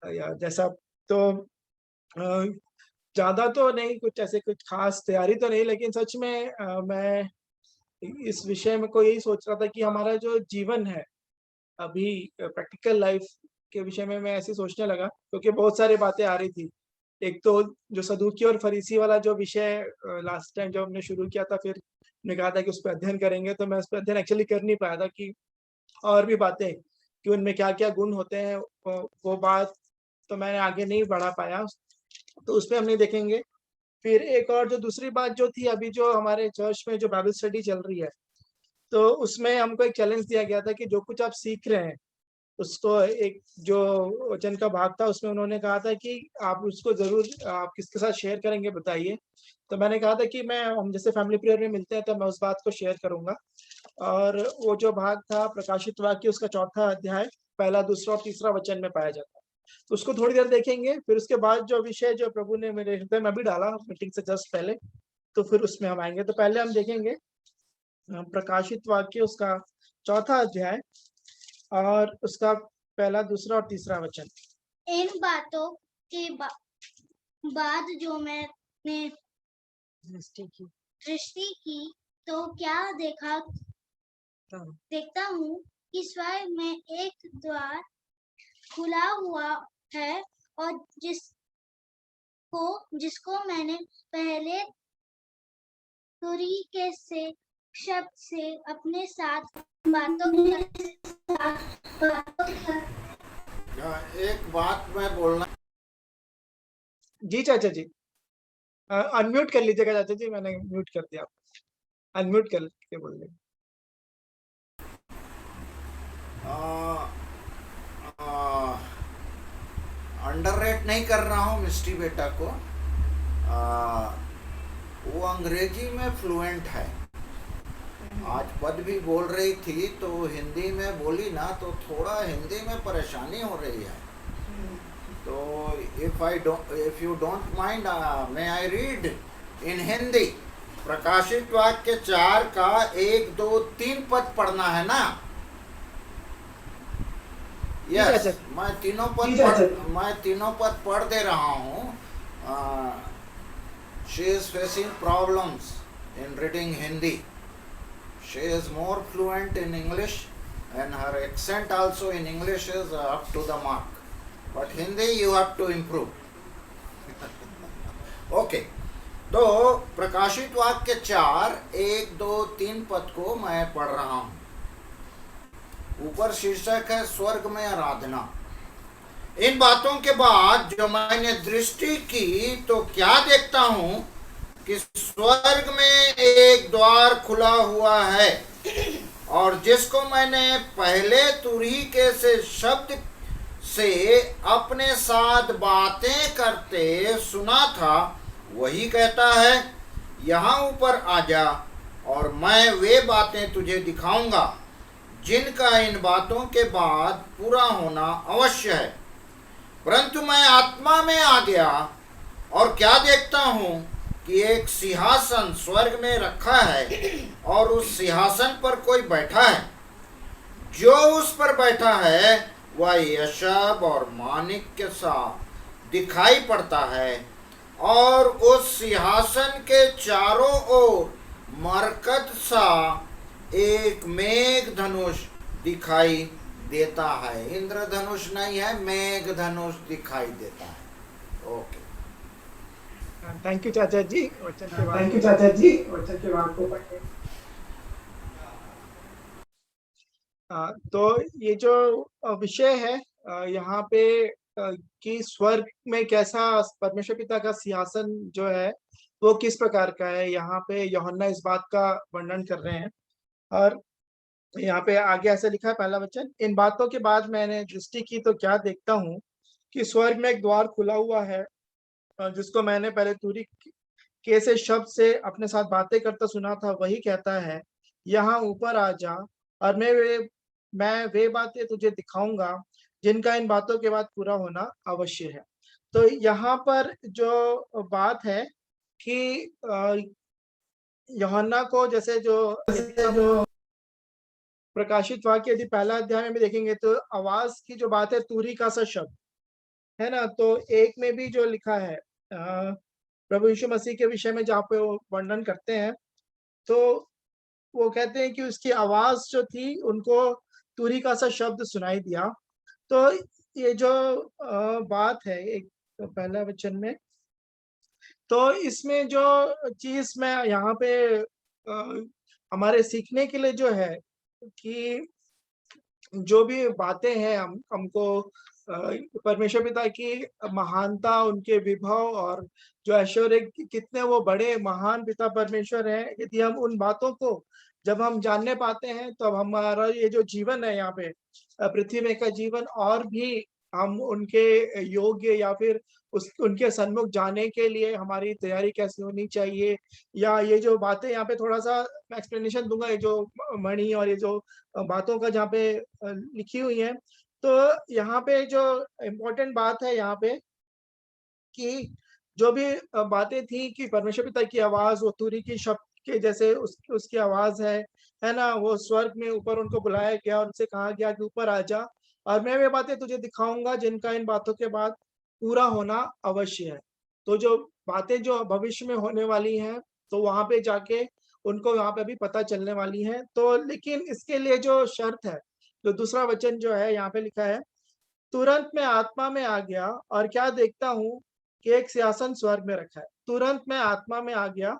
जैसा तो ज्यादा तो नहीं, कुछ ऐसे कुछ खास तैयारी तो नहीं, लेकिन सच में मैं इस विषय में को यही सोच रहा था कि हमारा जो जीवन है अभी प्रैक्टिकल लाइफ के विषय में मैं ऐसे सोचने लगा, क्योंकि बहुत सारी बातें आ रही थी। एक तो जो सदूकी और फरीसी वाला जो विषय लास्ट टाइम जब हमने शुरू किया था, फिर ने कहा था कि उस पर अध्ययन करेंगे, तो मैं उस पर अध्ययन एक्चुअली कर नहीं पाया था कि और भी बातें कि उनमें क्या क्या गुण होते हैं, वो बात तो मैंने आगे नहीं बढ़ा पाया, तो उस पर हम नहीं देखेंगे। फिर एक और जो दूसरी बात जो थी, अभी जो हमारे चर्च में जो बाइबल स्टडी चल रही है, तो उसमें हमको एक चैलेंज दिया गया था कि जो कुछ आप सीख रहे हैं उसको, एक जो वचन का भाग था उसमें उन्होंने कहा था कि आप उसको जरूर आप किसके साथ शेयर करेंगे बताइए। तो मैंने कहा था कि मैं, हम जैसे फैमिली प्रेयर में मिलते हैं तो मैं उस बात को शेयर करूंगा। और वो जो भाग था प्रकाशित वाक्य, उसका 4 अध्याय 1, 2 और 3 वचन में पाया जाता है। तो उसको थोड़ी देर देखेंगे, फिर उसके बाद जो विषय जो प्रभु ने मेरे हृदय में भी डाला मीटिंग से जस्ट पहले, तो फिर उसमें हम आएंगे। तो पहले हम देखेंगे प्रकाशित वाक्य, उसका 4 अध्याय और उसका 1, 2 और 3 वचन। इन बातों के बाद जो मैंने दृष्टि की तो क्या देखता हूँ कि स्वर्ग में एक द्वार खुला हुआ है, और जिसको मैंने पहले तुरी से शब्द से अपने साथ बातों एक बात मैं बोलना। जी चाचा जी, अनम्यूट कर लीजिएगा चाचा जी, मैंने म्यूट कर दिया, अनम्यूट करके बोल लीजिए। अंडररेट नहीं कर रहा हूँ मिस्टी बेटा को। वो अंग्रेजी में फ्लुएंट है। आज पद भी बोल रही थी तो हिंदी में बोली ना, तो थोड़ा हिंदी में परेशानी हो रही है। तो if you don't mind, may I read in Hindi. प्रकाशित वाक्य 4 का 1, 2, 3 पद पढ़ना है ना? यस, मैं तीनों पद पढ़ दे रहा हूँ। She is facing problems in reading Hindi. She is more fluent in English and her accent also in English is up to the mark. But Hindi you have to improve. Okay. तो प्रकाशित वाक्य 4, 1, 2, 3 पद को मैं पढ़ रहा हूँ। ऊपर शीर्षक है स्वर्ग में आराधना। इन बातों के बाद जो मैंने दृष्टि की तो क्या देखता हूँ कि स्वर्ग में एक द्वार खुला हुआ है, और जिसको मैंने पहले तुरही से शब्द से अपने साथ बातें करते सुना था, वही कहता है, यहाँ ऊपर आ जा और मैं वे बातें तुझे दिखाऊंगा जिनका इन बातों के बाद पूरा होना अवश्य है। परंतु मैं आत्मा में आ गया और क्या देखता हूँ कि एक सिंहासन स्वर्ग में रखा है, और उस सिंहासन पर कोई बैठा है। जो उस पर बैठा है वह यशब और माणिक्य सा दिखाई पड़ता है, और उस सिंहासन के चारों ओर मरकत सा एक मेघ धनुष दिखाई देता है। इंद्रधनुष नहीं है, मेघ धनुष दिखाई देता है। ओके, थैंक यू चाचा जी, वचन के बाद को पढ़े। तो ये जो विषय है यहाँ पे कि स्वर्ग में कैसा परमेश्वर पिता का सिंहासन जो है वो किस प्रकार का है, यहाँ पे यूहन्ना इस बात का वर्णन कर रहे हैं। और यहाँ पे आगे ऐसे लिखा है, पहला वचन, इन बातों के बाद मैंने दृष्टि की तो क्या देखता हूँ कि स्वर्ग में एक द्वार खुला हुआ है, जिसको मैंने पहले तुरी से शब्द से अपने साथ बातें करता सुना था, वही कहता है, यहाँ ऊपर आ जा और मैं वे बातें तुझे दिखाऊंगा जिनका इन बातों के बाद पूरा होना अवश्य है। तो यहाँ पर जो बात है कि यूहन्ना को जैसे जो प्रकाशित वाक्य यदि 1 अध्याय में भी देखेंगे तो आवाज की जो बात है तुरी का सा शब्द है ना। तो एक में भी जो लिखा है प्रभु यीशु मसीह के विषय में जहाँ पे वो वर्णन करते हैं, तो वो कहते हैं कि उसकी आवाज जो थी उनको तुरी का सा शब्द सुनाई दिया। तो ये जो बात है एक पहला वचन में, तो इसमें जो चीज मैं यहाँ पे हमारे सीखने के लिए जो है कि जो भी बातें हैं हमको परमेश्वर पिता की महानता, उनके विभव और जो ऐश्वर्य कितने वो बड़े महान पिता परमेश्वर हैं, यदि हम उन बातों को जब हम जानने पाते हैं, तब हमारा ये जो जीवन है यहाँ पे पृथ्वी में का जीवन और भी हम उनके योग्य या फिर उनके सन्मुख जाने के लिए हमारी तैयारी कैसे होनी चाहिए, या ये जो बातें यहाँ पे थोड़ा सा मैं एक्सप्लेनेशन दूंगा, ये जो मणि और ये जो बातों का जहाँ पे लिखी हुई है। तो यहाँ पे जो इम्पोर्टेंट बात है यहाँ पे कि जो भी बातें थी कि परमेश्वर पिता की आवाज वो तुरी की शब्द के जैसे उसकी आवाज है ना। वो स्वर्ग में ऊपर उनको बुलाया गया, उनसे कहा गया कि ऊपर आ जा और मैं वे बातें तुझे दिखाऊंगा जिनका इन बातों के बाद पूरा होना अवश्य है। तो जो बातें जो भविष्य में होने वाली हैं, तो वहां पे जाके उनको वहां पे भी पता चलने वाली है। तो लेकिन इसके लिए जो शर्त है, जो दूसरा वचन जो है यहाँ पे लिखा है, तुरंत मैं आत्मा में आ गया और क्या देखता हूँ कि एक सिंहासन स्वर्ग में रखा है। तुरंत मैं आत्मा में आ गया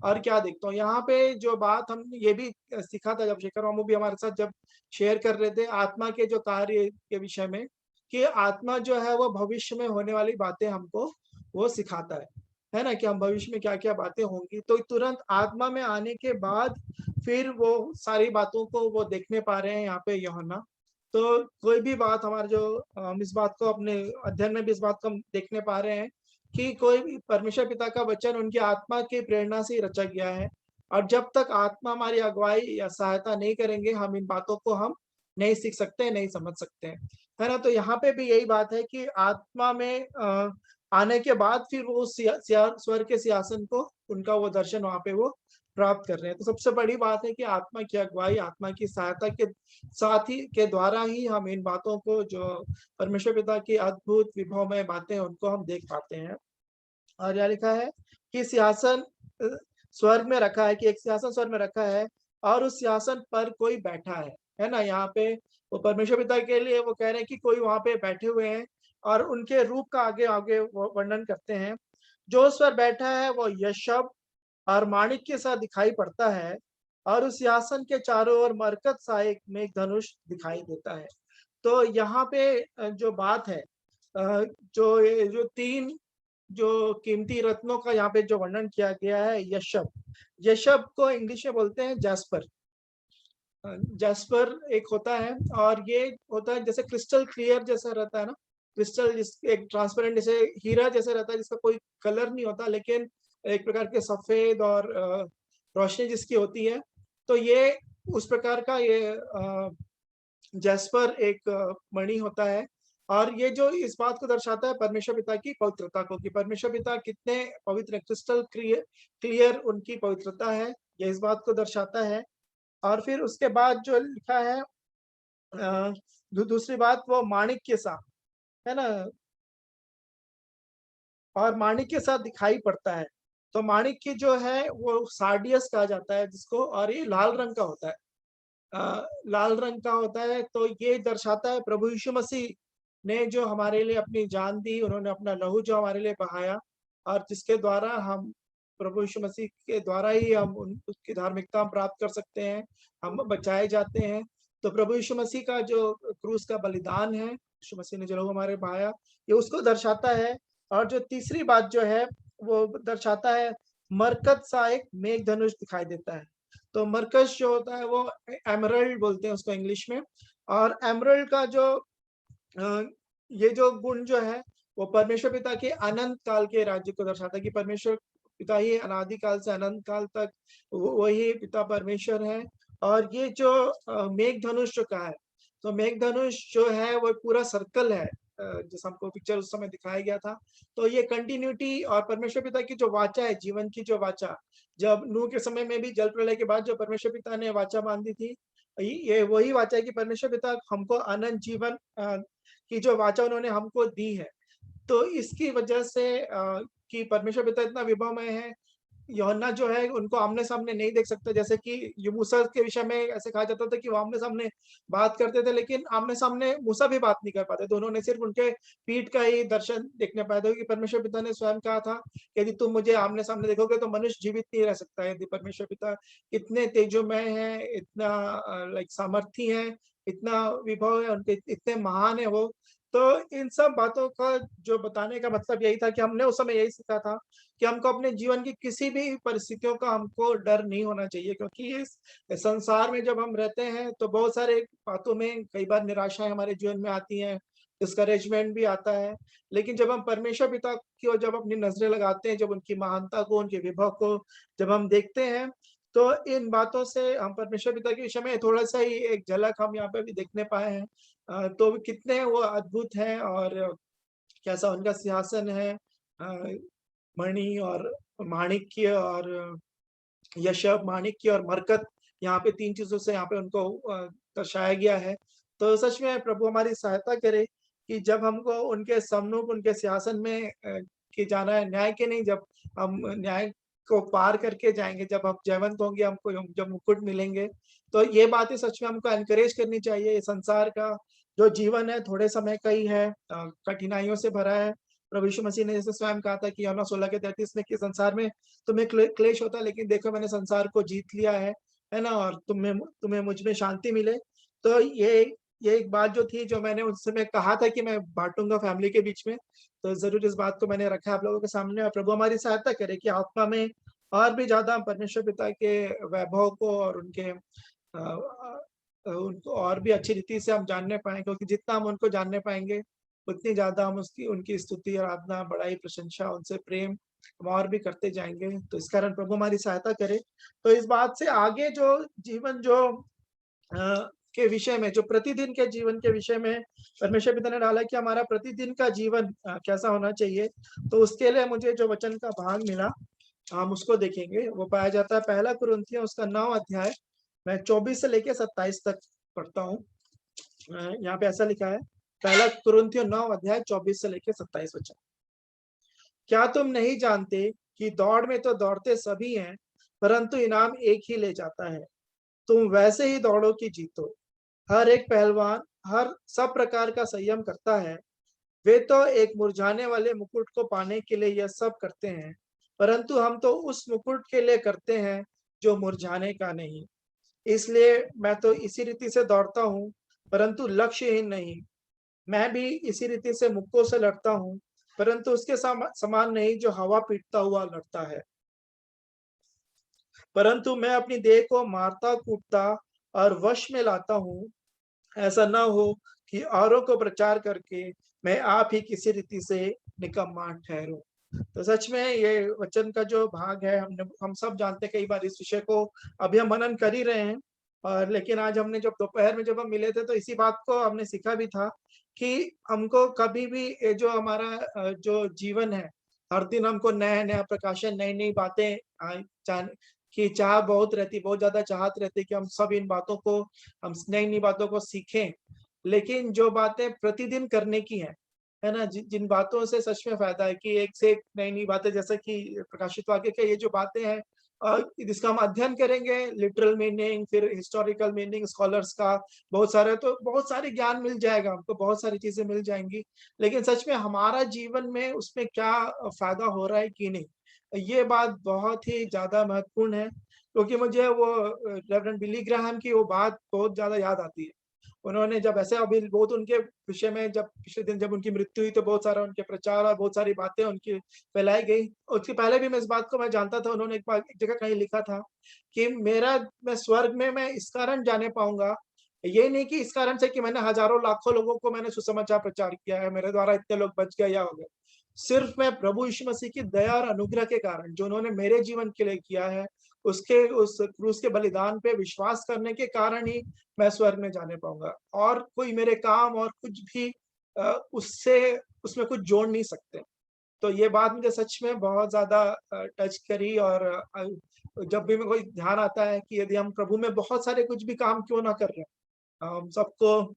और क्या देखता हूँ। यहाँ पे जो बात हम ये भी सीखा था जब शेखर मामू भी हमारे साथ जब शेयर कर रहे थे आत्मा के जो कार्य के विषय में, कि आत्मा जो है वो भविष्य में होने वाली बातें हमको वो सिखाता है ना, कि हम भविष्य में क्या क्या बातें होंगी। तो तुरंत आत्मा में आने के बाद फिर वो सारी बातों को वो देखने पा रहे हैं यहाँ पे यूहन्ना। तो कोई भी बात हमारे जो हम इस बात को अपने अध्ययन में भी इस बात को हम देखने पा रहे हैं कि कोई भी परमेश्वर पिता का वचन उनकी आत्मा की प्रेरणा से ही रचा गया है। और जब तक आत्मा हमारी अगुवाई या सहायता नहीं करेंगे, हम इन बातों को हम नहीं सीख सकते, नहीं समझ सकते हैं, है ना। तो यहाँ पे भी यही बात है कि आत्मा में आने के बाद फिर वो स्वर्ग के सिंहासन को उनका वो दर्शन वहां पे वो प्राप्त कर रहे हैं। तो सबसे बड़ी बात है कि आत्मा की अगुवाई, आत्मा की सहायता के साथ ही के द्वारा ही हम इन बातों को, जो परमेश्वर पिता की अद्भुत विभवमय बातें हैं, उनको हम देख पाते हैं। और यहाँ लिखा है कि सिंहासन स्वर्ग में रखा है, कि एक सिंहासन स्वर्ग में रखा है और उस सिंहासन पर कोई बैठा है ना। यहाँ पे वो परमेश्वर पिता के लिए वो कह रहे हैं कि कोई वहां पे बैठे हुए हैं और उनके रूप का आगे आगे वो वर्णन करते हैं। जो उस पर बैठा है वो यशब और माणिक के साथ दिखाई पड़ता है और उस सिंहासन के चारों ओर मरकत सा एक मेघ धनुष दिखाई देता है। तो यहाँ पे जो बात है, जो तीन जो कीमती रत्नों का यहाँ पे जो वर्णन किया गया है, यशब, यशब को इंग्लिश में बोलते हैं जैस्पर। जैस्पर एक होता है और ये होता है जैसे क्रिस्टल क्लियर जैसा रहता है ना, क्रिस्टल जिस एक ट्रांसपेरेंट जैसे हीरा जैसे रहता है, जिसका कोई कलर नहीं होता, लेकिन एक प्रकार के सफेद और रोशनी जिसकी होती है। तो ये उस प्रकार का ये जैस्पर एक मणि होता है। और ये जो इस बात को दर्शाता है परमेश्वर पिता की पवित्रता को, कि परमेश्वर पिता कितने पवित्र, क्रिस्टल क्लियर उनकी पवित्रता है, ये इस बात को दर्शाता है। और फिर उसके बाद जो लिखा है दूसरी बात, वो माणिक के साथ, है ना, और माणिक के साथ दिखाई पड़ता है। तो माणिक की जो है वो सार्डियस कहा जाता है जिसको, और ये लाल रंग का होता है, लाल रंग का होता है। तो ये दर्शाता है प्रभु यीशु मसीह ने जो हमारे लिए अपनी जान दी, उन्होंने अपना लहू जो हमारे लिए बहाया, और जिसके द्वारा हम प्रभु यीशु मसीह के द्वारा ही हम उसकी धार्मिकता प्राप्त कर सकते हैं, हम बचाए जाते हैं। तो प्रभु यीशु मसीह का जो क्रूस का बलिदान है, यीशु मसीह ने जो लहू हमारे बहाया, ये उसको दर्शाता है। और जो तीसरी बात जो है वो दर्शाता है, मरकत सा एक मेघ धनुष दिखाई देता है। तो मरकज जो होता है वो एमरल्ड बोलते हैं उसको इंग्लिश में। और एमरल्ड का जो ये जो गुण जो है वो परमेश्वर पिता के अनंत काल के राज्य को दर्शाता है, कि परमेश्वर पिता ही अनादि काल से अनंत काल तक वही पिता परमेश्वर है। और ये जो मेघ धनुष जो का है, तो मेघ धनुष जो है वो पूरा सर्कल है, जैसे हमको पिक्चर उस समय दिखाया गया था। तो ये कंटिन्यूटी और परमेश्वर पिता की जो वाचा है, जीवन की जो वाचा, जब नूह के समय में भी जल प्रलय के बाद जो परमेश्वर पिता ने वाचा बांधी थी, ये वही वाचा है कि परमेश्वर पिता हमको अनंत जीवन की जो वाचा उन्होंने हमको दी है। तो इसकी वजह से कि परमेश्वर पिता इतना विभवमय है, यूहन्ना जो है उनको आमने-सामने नहीं देख सकता। जैसे कि ये मूसा के विषय में ऐसे कहा जाता था कि वो आमने-सामने बात करते थे, लेकिन आमने-सामने मूसा भी बात नहीं कर पाते थे। उन्होंने सिर्फ़ उनके पीठ का ही दर्शन देखने पाए थे, कि परमेश्वर पिता ने स्वयं कहा था कि यदि तुम मुझे आमने-सामने देखोगे तो मनुष्य जीवित नहीं रह सकता है। यदि परमेश्वर पिता इतने तेजोमय हैं, इतना लाइक सामर्थी हैं, इतना विभव है, उनके इतने महान है वो। तो इन सब बातों का जो बताने का मतलब यही था कि हमने उस समय यही सीखा था कि हमको अपने जीवन की किसी भी परिस्थितियों का हमको डर नहीं होना चाहिए, क्योंकि इस संसार में जब हम रहते हैं तो बहुत सारे बातों में कई बार निराशाएं हमारे जीवन में आती हैं, डिस्करेजमेंट भी आता है। लेकिन जब हम परमेश्वर पिता की ओर जब अपनी नजरें लगाते हैं, जब उनकी महानता को, उनके विभव को जब हम देखते हैं, तो इन बातों से हम परमेश्वर पिता के विषय में थोड़ा सा ही एक झलक हम यहाँ पे भी देखने पाए हैं। तो कितने वो अद्भुत हैं और कैसा उनका सिंहासन है, मणि और माणिक्य और यशब, माणिक्य और मरकत, यहाँ पे 3 चीज़ों से यहाँ पे उनको दर्शाया गया है। तो सच में प्रभु हमारी सहायता करे कि जब हमको उनके सम्मुख, उनके सिंहासन में कि जाना है, न्याय के नहीं, जब हम न्याय को पार करके जाएँगे, जब हम जयवंत होंगे, हमको जब मुकुट मिलेंगे, तो ये बातें सच में हमको एनकरेज करनी चाहिए। ये संसार का जो जीवन है थोड़े समय का ही है, कठिनाइयों से भरा है। प्रभु यीशु मसीह ने जैसे स्वयं कहा था कि यूहन्ना 16:33 में कि संसार में तुम्हें क्लेश होता है, लेकिन देखो मैंने संसार को जीत लिया है ना? और तुम्हें तुम्हें मुझ में शांति मिले। तो ये एक बात जो थी, जो मैंने उस समय कहा था कि मैं बाँटूँगा फैमिली के बीच में, तो ज़रूर इस बात को मैंने रखा है आप लोगों के सामने, और प्रभु हमारी सहायता करे कि आत्मा में और भी ज़्यादा हम परमेश्वर पिता के वैभव को और उनके उनको और भी अच्छी रीति से हम जानने पाएँ, क्योंकि जितना हम उनको जानने पाएँगे, उतनी ज़्यादा हम उसकी उनकी स्तुति, आराधना, बड़ाई, प्रशंसा, उनसे प्रेम हम और भी करते जाएँगे। तो इस कारण प्रभु हमारी सहायता करे। तो इस बात से आगे जो जीवन जो के विषय में, जो प्रतिदिन के जीवन के विषय में परमेश्वर पिता ने डाला कि हमारा प्रतिदिन का जीवन कैसा होना चाहिए, तो उसके लिए मुझे जो वचन का भाग मिला, हम उसको देखेंगे। वो पाया जाता है पहला कुरिन्थियों उसका 9 अध्याय, मैं 24 से लेके 27 तक पढ़ता हूँ। यहाँ पे ऐसा लिखा है, पहला कुरिन्थियों 9 अध्याय 24 से लेके 27 वचन। क्या तुम नहीं जानते कि दौड़ में तो दौड़ते सभी हैं, परंतु इनाम एक ही ले जाता है। तुम वैसे ही दौड़ो कि जीतो। हर एक पहलवान हर सब प्रकार का संयम करता है। वे तो एक मुरझाने वाले मुकुट को पाने के लिए यह सब करते हैं, परंतु हम तो उस मुकुट के लिए करते हैं जो मुरझाने का नहीं। इसलिए मैं तो इसी रीति से दौड़ता हूँ, परंतु लक्ष्यहीन नहीं। मैं भी इसी रीति से मुक्कों से लड़ता हूँ, परंतु उसके समान नहीं जो हवा पीटता हुआ लड़ता है। परंतु मैं अपनी देह को मारता कूटता और वश में लाता हूँ, ऐसा न हो कि औरों को प्रचार करके मैं आप ही किसी रीति से निकम्मा ठहरूं। तो सच में ये वचन का जो भाग है, हम सब जानते हैं, कई बार इस विषय को अभी हम मनन कर ही रहे हैं। और लेकिन आज हमने जब दोपहर में जब हम मिले थे, तो इसी बात को हमने सीखा भी था कि हमको कभी भी ये जो हमारा जो जीवन है, हर दिन हमको नया-नया प्रकाशन, नई-नई बातें जान की चाह बहुत रहती है, बहुत ज़्यादा चाहत रहती है कि हम सब इन बातों को, हम नई-नई बातों को सीखें। लेकिन जो बातें प्रतिदिन करने की हैं, है ना? जिन बातों से सच में फ़ायदा है कि एक से एक नई-नई बातें, जैसे कि प्रकाशित वाक्य के ये जो बातें हैं, जिसका हम अध्ययन करेंगे, लिटरल मीनिंग, फिर हिस्टोरिकल मीनिंग, स्कॉलर्स का बहुत सारे, तो बहुत सारे ज्ञान मिल जाएगा हमको, बहुत सारी चीज़ें मिल जाएँगी। लेकिन सच में हमारा जीवन में उसमें क्या फ़ायदा हो रहा है कि नहीं, ये बात बहुत ही ज़्यादा महत्वपूर्ण है, क्योंकि मुझे वो रेवरेंड बिली ग्राहम की वो बात बहुत ज़्यादा याद आती है। उन्होंने जब ऐसे अभी बहुत उनके विषय में, जब पिछले दिन जब उनकी मृत्यु हुई, तो बहुत सारा उनके प्रचार और बहुत सारी बातें उनकी फैलाई गई। उसके पहले भी मैं इस बात को मैं जानता था। उन्होंने एक बार एक जगह कहीं लिखा था कि मैं स्वर्ग में मैं इस कारण जाने पाऊँगा, ये नहीं कि इस कारण से कि मैंने हज़ारों लाखों लोगों को मैंने सुसमाचार प्रचार किया है, मेरे द्वारा इतने लोग बच गए या हो गए। सिर्फ मैं प्रभु यीशु मसीह की दया और अनुग्रह के कारण, जो उन्होंने मेरे जीवन के लिए किया है, उसके उस क्रूस के बलिदान पे विश्वास करने के कारण ही मैं स्वर्ग में जाने पाऊँगा। और कोई मेरे काम और कुछ भी उससे उसमें कुछ जोड़ नहीं सकते। तो ये बात मुझे सच में बहुत ज़्यादा टच करी। और जब भी मेरे को ध्यान आता है कि यदि हम प्रभु में बहुत सारे कुछ भी काम क्यों ना कर रहे हैं, हम सबको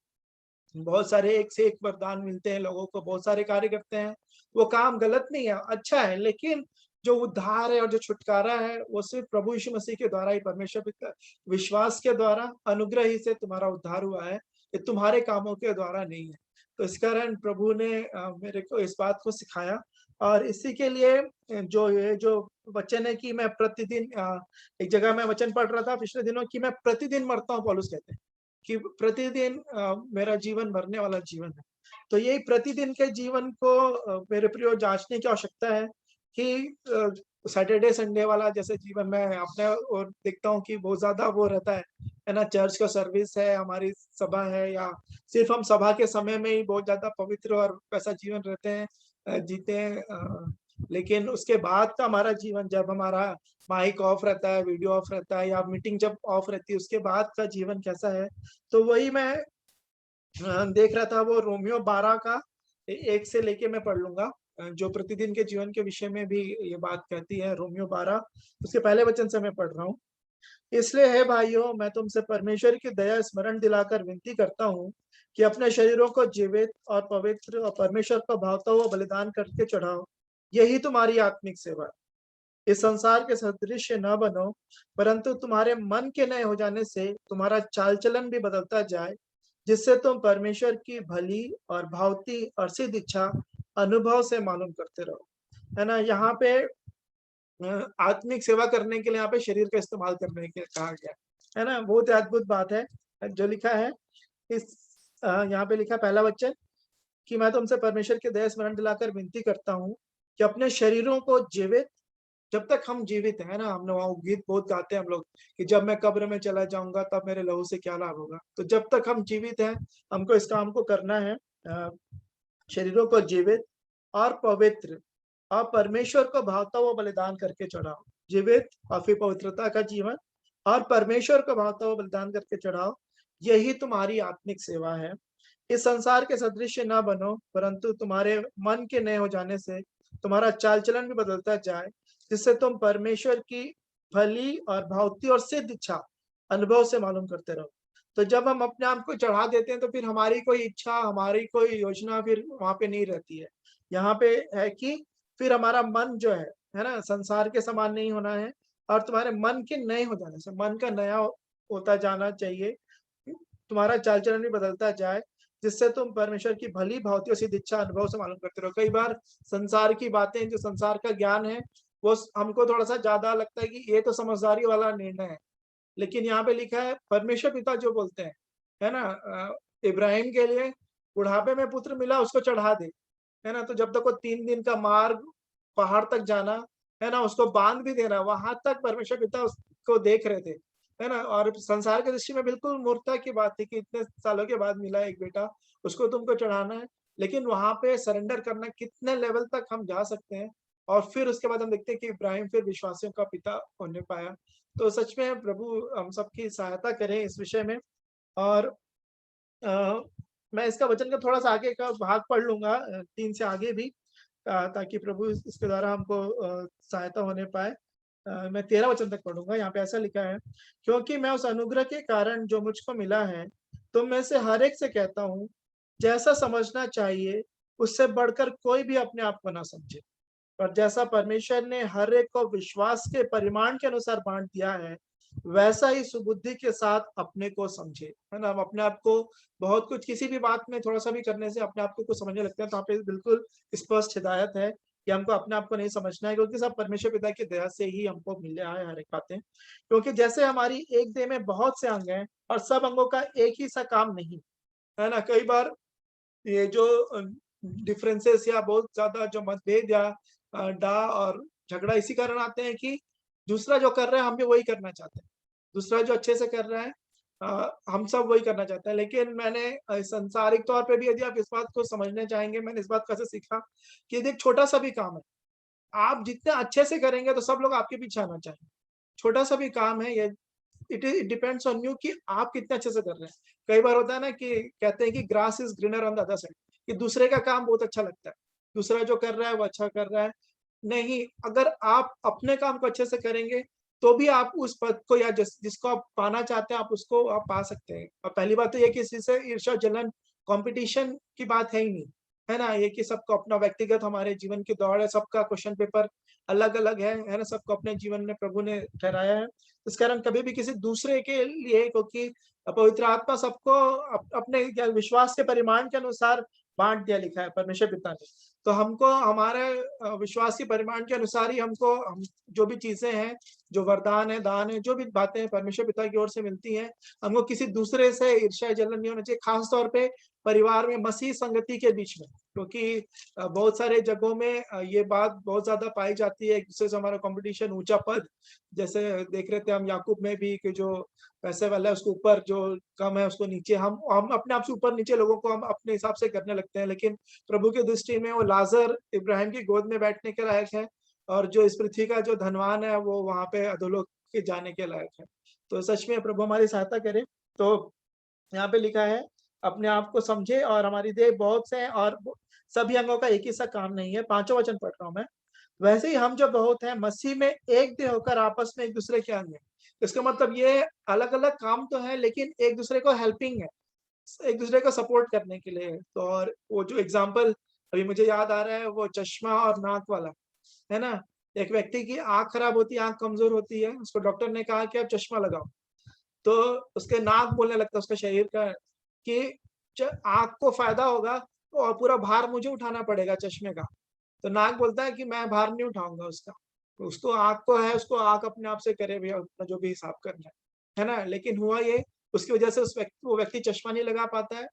बहुत सारे एक से एक वरदान मिलते हैं, लोगों को बहुत सारे कार्य करते हैं, वो काम गलत नहीं है, अच्छा है, लेकिन जो उद्धार है और जो छुटकारा है वो सिर्फ प्रभु यीशु मसीह के द्वारा ही, परमेश्वर पिता विश्वास के द्वारा अनुग्रह ही से तुम्हारा उद्धार हुआ है, ये तुम्हारे कामों के द्वारा नहीं है। तो इस कारण प्रभु ने मेरे को इस बात को सिखाया, और इसी के लिए जो ये जो वचन है कि मैं प्रतिदिन एक जगह मैं वचन पढ़ रहा था पिछले दिनों कि मैं प्रतिदिन मरता हूँ, पौलुस कहते हैं कि प्रतिदिन मेरा जीवन मरने वाला जीवन है। तो यही प्रतिदिन के जीवन को मेरे प्रियो जांचने की आवश्यकता है कि सैटरडे संडे वाला जैसे जीवन में अपने और देखता हूँ कि बहुत ज्यादा वो रहता है ना, चर्च का सर्विस है, हमारी सभा है, या सिर्फ हम सभा के समय में ही बहुत ज्यादा पवित्र और वैसा जीवन रहते हैं, जीते हैं, लेकिन उसके बाद का हमारा जीवन, जब हमारा माइक ऑफ रहता है, वीडियो ऑफ रहता है, या मीटिंग जब ऑफ रहती है, उसके बाद का जीवन कैसा है। तो वही मैं देख रहा था, वो रोमियो 12 का 1 से लेके मैं पढ़ लूंगा, जो प्रतिदिन के जीवन के विषय में भी ये बात कहती है। रोमियो 12 उसके पहले वचन से मैं पढ़ रहा हूँ। इसलिए है भाइयों, मैं तुमसे परमेश्वर की दया स्मरण दिलाकर विनती करता हूँ कि अपने शरीरों को जीवित और पवित्र और परमेश्वर को भावता हुआ बलिदान करके चढ़ाओ, यही तुम्हारी आत्मिक सेवा है। इस संसार के सदृश्य न बनो, परंतु तुम्हारे मन के नए हो जाने से तुम्हारा चाल चलन भी बदलता जाए, जिससे तुम परमेश्वर की भली और भावती और सिद्ध इच्छा अनुभव से मालूम करते रहो। है ना, यहाँ पे आत्मिक सेवा करने के लिए यहाँ पे शरीर का इस्तेमाल करने के कहा गया है ना। बहुत अद्भुत बात है जो लिखा है इस यहाँ पे लिखा पहला वचन कि मैं तुमसे परमेश्वर के दया स्मरण दिलाकर विनती करता हूँ कि अपने शरीरों को जीवित, जब तक हम जीवित है ना, हमने वहाँ गीत बहुत गाते हैं हम लोग कि जब मैं कब्र में चला जाऊंगा तब मेरे लहू से क्या लाभ होगा। तो जब तक हम जीवित हैं हमको इस काम को करना है, शरीरों को जीवित और पवित्र और परमेश्वर को भावता हुआ बलिदान करके चढ़ाओ। जीवित और फिर पवित्रता का जीवन और परमेश्वर को भावता हुआ बलिदान करके चढ़ाओ, यही तुम्हारी आत्मिक सेवा है। इस संसार के सदृश्य न बनो, परंतु तुम्हारे मन के नए हो जाने से तुम्हारा चाल चलन भी बदलता जाए, जिससे तुम परमेश्वर की भली और भावती और सिद्ध इच्छा अनुभव से मालूम करते रहो। तो जब हम अपने आप को चढ़ा देते हैं तो फिर हमारी कोई इच्छा, हमारी कोई योजना फिर वहां पे नहीं रहती है। यहाँ पे है कि फिर हमारा मन जो है ना, संसार के समान नहीं होना है, और तुम्हारे मन के नए हो जाने से, मन का नया होता जाना चाहिए, तुम्हारा चाल चलन भी बदलता जाए, जिससे तुम परमेश्वर की भली भावती और सिद्ध इच्छा अनुभव से मालूम करते रहो। कई बार संसार की बातें, जो संसार का ज्ञान है, वो हमको थोड़ा सा ज्यादा लगता है कि ये तो समझदारी वाला निर्णय है, लेकिन यहाँ पे लिखा है परमेश्वर पिता जो बोलते हैं, है ना, इब्राहिम के लिए बुढ़ापे में पुत्र मिला, उसको चढ़ा दे, है ना। तो जब तक वो 3 दिन का मार्ग पहाड़ तक जाना, है ना, उसको बांध भी देना, वहां तक परमेश्वर पिता उसको देख रहे थे, है ना। और संसार के दृष्टि में बिल्कुल मूर्खता की बात थी कि इतने सालों के बाद मिला एक बेटा, उसको तुमको चढ़ाना है। लेकिन वहां पे सरेंडर करना, कितने लेवल तक हम जा सकते हैं, और फिर उसके बाद हम देखते हैं कि इब्राहिम फिर विश्वासियों का पिता होने पाया। तो सच में प्रभु हम सबकी सहायता करें इस विषय में। और अ, मैं इसका वचन का थोड़ा सा आगे का भाग पढ़ लूंगा, 3 से आगे भी, ताकि प्रभु इसके द्वारा हमको सहायता होने पाए। मैं 13 वचन तक पढ़ूंगा। यहाँ पे ऐसा लिखा है, क्योंकि मैं उस अनुग्रह के कारण जो मुझको मिला है तुम में से हर एक से कहता हूँ, जैसा समझना चाहिए उससे बढ़कर कोई भी अपने आप को ना समझे, पर जैसा परमेश्वर ने हर एक को विश्वास के परिमाण के अनुसार बांट दिया है, वैसा ही सुबुद्धि के साथ अपने को समझे। है ना, हम अपने आप को बहुत कुछ, किसी भी बात में थोड़ा सा भी करने से अपने आप को कुछ समझने लगते हैं, तो यहाँ पे बिल्कुल स्पष्ट हिदायत है कि हमको अपने आप को नहीं समझना है, क्योंकि सब परमेश्वर पिता की दया से ही हमको मिले है हर एक बातें। क्योंकि जैसे हमारी एक देह में बहुत से अंग हैं और सब अंगों का एक ही सा काम नहीं, है ना। कई बार ये जो डिफरेंसेस या बहुत ज्यादा जो मतभेद या डा और झगड़ा इसी कारण आते हैं कि दूसरा जो कर रहा है हम भी वही करना चाहते हैं, दूसरा जो अच्छे से कर रहा है हम सब वही करना चाहते हैं। लेकिन मैंने संसारिक तौर पे भी, यदि आप इस बात को समझने चाहेंगे, मैंने इस बात कैसे सीखा कि यदि एक छोटा सा भी काम है, आप जितने अच्छे से करेंगे तो सब लोग आपके पीछे आना चाहेंगे। छोटा सा भी काम है, ये इट डिपेंड्स ऑन यू कि आप कितने अच्छे से कर रहे हैं। कई बार होता है ना कि कहते हैं कि grass is greener on the other side, कि दूसरे का काम बहुत अच्छा लगता है, दूसरा जो कर रहा है वो अच्छा कर रहा है। नहीं, अगर आप अपने काम को अच्छे से करेंगे तो भी आप उस पद को या जिसको आप पाना चाहते हैं, आप उसको आप पा सकते हैं। और पहली बात तो ये कि किसी से ईर्ष्या, जलन, कंपटीशन की बात है ही नहीं। है ना? ये कि सबको अपना व्यक्तिगत हमारे जीवन की दौड़ है, सबका क्वेश्चन पेपर अलग-अलग है ना? सबको अपने जीवन में प्रभु ने ठहराया है। इस कारण कभी भी किसी दूसरे के लिए, क्योंकि पवित्र आत्मा सबको अपने क्या विश्वास के परिमाण के अनुसार बाँट दिया लिखा है परमेश्वर पिता ने। तो हमको हमारे विश्वास के परिमाण के अनुसार ही हमको हम जो भी चीज़ें हैं, जो वरदान है, दान है, जो भी बातें परमेश्वर पिता की ओर से मिलती हैं, हमको किसी दूसरे से ईर्ष्या जलन नहीं होना चाहिए, खास तौर पे परिवार में मसीह संगति के बीच में। क्योंकि बहुत सारे जगहों में ये बात बहुत ज़्यादा पाई जाती है, एक-दूसरे से हमारा कॉम्पिटिशन, ऊँचा पद, जैसे देख रहे थे हम याकूब में भी कि जो पैसे वाला है उसको ऊपर, जो कम है उसको नीचे। हम अपने आप से ऊपर-नीचे लोगों को हम अपने हिसाब से करने लगते हैं, लेकिन प्रभु की दृष्टि में वो लाज़र इब्राहिम की गोद में बैठने के लायक है, और जो इस पृथ्वी का जो धनवान है वो वहाँ पे अधोलोक के जाने के लायक है। तो सच में प्रभु हमारी सहायता करे। तो यहाँ पे लिखा है, अपने आप को समझे, और हमारी देह बहुत से हैं और सभी अंगों का एक ही सा काम नहीं है। 5वाँ वचन पढ़ रहा हूँ मैं। वैसे ही हम जो बहुत हैं, मसीह में एक देह होकर आपस में एक-दूसरे के अंग हैं। इसका मतलब ये अलग-अलग काम तो है, लेकिन एक-दूसरे को हेल्पिंग है, एक-दूसरे को सपोर्ट करने के लिए है। तो और वो जो एग्ज़ाम्पल अभी मुझे याद आ रहा है, वो चश्मा और नाक वाला, है ना? एक व्यक्ति की आँख खराब होती है, आँख कमज़ोर होती है, उसको डॉक्टर ने कहा कि आप चश्मा लगाओ। तो उसके नाक बोलने लगता है, उसका शरीर का, कि आँख को फ़ायदा होगा और पूरा भार मुझे उठाना पड़ेगा चश्मे का। तो नाक बोलता है कि मैं भार नहीं उठाऊँगा उसका। तो उसको आँख को है, उसको आँख अपने आप से करे भैया अपना जो भी हिसाब करना है ना? लेकिन हुआ ये, उसकी वज़ह से वो व्यक्ति चश्मा नहीं लगा पाता है,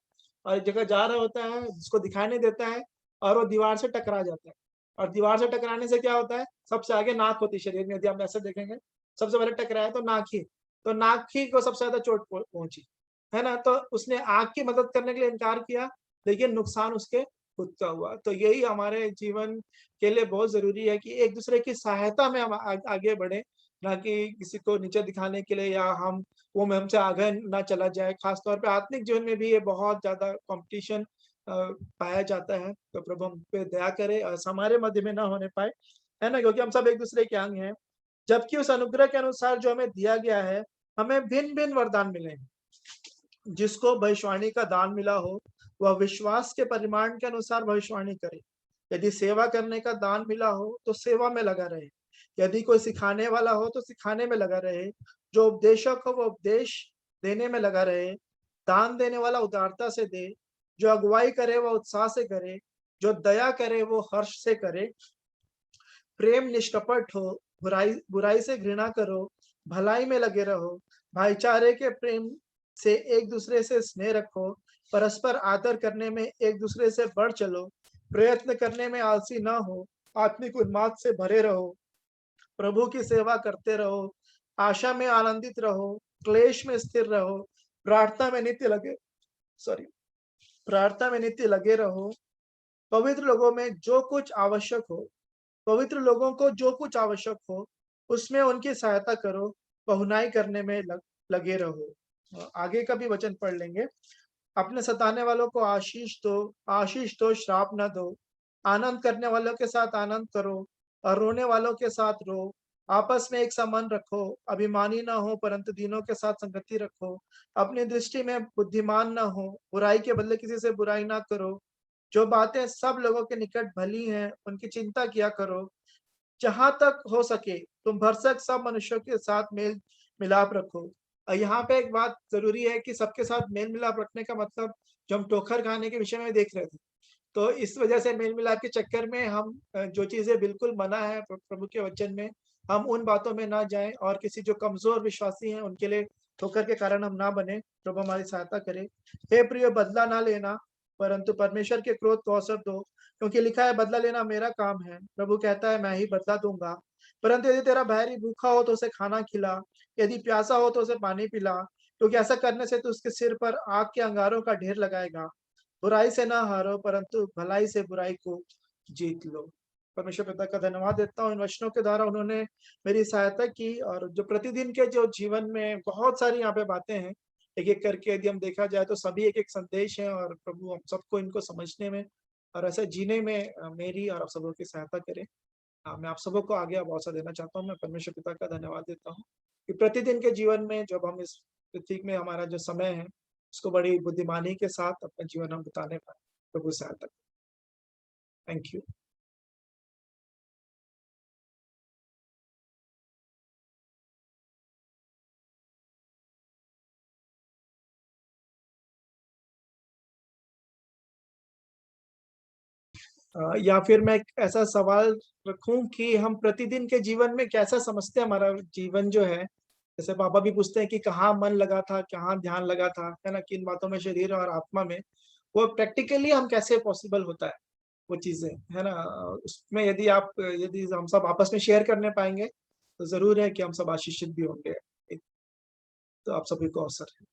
और एक जगह जा रहा होता है, जिसको दिखाई नहीं देता है, और वो दीवार से टकरा जाता है। और दीवार से टकराने से क्या होता है? सबसे आगे नाक होती है शरीर में, यदि हम ऐसे देखेंगे, सबसे पहले टकराया तो नाक ही। तो नाक ही को सबसे ज़्यादा चोट पहुँची, है ना? तो उसने आँख की मदद करने के लिए इनकार किया, लेकिन नुकसान उसके खुद का हुआ। तो यही हमारे जीवन के लिए बहुत ज़रूरी है कि एक-दूसरे की सहायता में हम आगे बढ़ें, ना कि किसी को नीचे दिखाने के लिए, या वो में हमसे आगे ना चला जाए। ख़ास तौर पे आत्मिक जीवन में भी ये बहुत ज़्यादा कॉम्पिटिशन पाया जाता है। तो प्रभु हम पे दया करे और हमारे मध्य में ना होने पाए, है ना? क्योंकि हम सब एक-दूसरे के अंग हैं। जबकि उस अनुग्रह के अनुसार जो हमें दिया गया है, हमें भिन्न-भिन्न वरदान मिले हैं। जिसको भविष्यवाणी का दान मिला हो, वह विश्वास के परिमाण के अनुसार भविष्यवाणी करे। यदि सेवा करने का दान मिला हो, तो सेवा में लगा रहे। यदि कोई सिखाने वाला हो, तो सिखाने में लगा रहे। जो उपदेशक हो, वो उपदेश देने में लगा रहे। दान देने वाला उदारता से दे। जो अगुवाई करे, वह उत्साह से करे। जो दया करे, वो हर्ष से करे। प्रेम निष्कपट हो, बुराई बुराई से घृणा करो, भलाई में लगे रहो, भाईचारे के प्रेम से एक दूसरे से स्नेह रखो, परस्पर आदर करने में एक दूसरे से बढ़ चलो, प्रयत्न करने में आलसी ना हो, आत्मिक उन्माद से भरे रहो, प्रभु की सेवा करते रहो, आशा में आनंदित रहो, क्लेश में स्थिर रहो, प्रार्थना में नित्य लगे सॉरी प्रार्थना में नित्य लगे रहो, पवित्र लोगों में जो कुछ आवश्यक हो पवित्र लोगों को जो कुछ आवश्यक हो, उसमें उनकी सहायता करो, पहुनाई करने में लगे रहो। आगे का भी वचन पढ़ लेंगे। अपने सताने वालों को आशीष दो, श्राप न दो। आनंद करने वालों के साथ आनंद करो और रोने वालों के साथ रो। आपस में एक सा मन रखो, अभिमानी न हो परंतु दीनों के साथ संगति रखो। अपनी दृष्टि में बुद्धिमान न हो, बुराई के बदले किसी से बुराई ना करो। जो बातें सब लोगों के निकट भली हैं, उनकी चिंता किया करो। जहाँ तक हो सके तुम भरसक सब मनुष्यों के साथ मेल मिलाप रखो। यहाँ पे एक बात ज़रूरी है कि सबके साथ मेल मिलाप रखने का मतलब, जो हम ठोकर खाने के विषय में देख रहे थे, तो इस वजह से मेल मिलाप के चक्कर में हम जो चीज़ें बिल्कुल मना है प्रभु के वचन में, हम उन बातों में ना जाएँ, और किसी जो कमज़ोर विश्वासी हैं उनके लिए ठोकर के कारण हम ना बने। प्रभु हमारी सहायता करे। हे प्रियो, बदला ना लेना, परंतु परमेश्वर के क्रोध को अवसर दो, क्योंकि लिखा है, बदला लेना मेरा काम है, प्रभु कहता है मैं ही बदला दूँगा। परंतु यदि तेरा बैरी भूखा हो तो उसे खाना खिला, यदि प्यासा हो तो उसे पानी पिला, क्योंकि ऐसा करने से तू उसके सिर पर आग के अंगारों का ढेर लगाएगा। बुराई से ना हारो, परंतु भलाई से बुराई को जीत लो। परमेश्वर पिता का धन्यवाद देता हूँ, इन वचनों के द्वारा उन्होंने मेरी सहायता की, और जो प्रतिदिन के जो जीवन में बहुत सारी यहाँ पे बातें हैं, एक-एक करके यदि हम देखा जाए तो सभी एक-एक संदेश है, और प्रभु हम सबको इनको समझने में और ऐसा जीने में मेरी और आप सबों की सहायता करें। मैं आप सबों को आगे भरोसा देना चाहता हूँ। मैं परमेश्वर पिता का धन्यवाद देता हूँ कि प्रतिदिन के जीवन में जब हम इस पृथ्वी में हमारा जो समय है, उसको बड़ी बुद्धिमानी के साथ अपना जीवन हम बिताने पाएँ। प्रभु सहायता करें। Thank you. या फिर मैं एक ऐसा सवाल रखूं कि हम प्रतिदिन के जीवन में कैसा समझते हैं हमारा जीवन जो है। जैसे पापा भी पूछते हैं कि कहाँ मन लगा था, कहाँ ध्यान लगा था, है ना, किन बातों में, शरीर और आत्मा में। वो प्रैक्टिकली हम कैसे पॉसिबल होता है वो चीजें, है ना। उसमें यदि हम सब आपस में शेयर करने पाएंगे तो जरूर है कि हम सब आशीषित भी होंगे। तो आप सभी को अवसर है।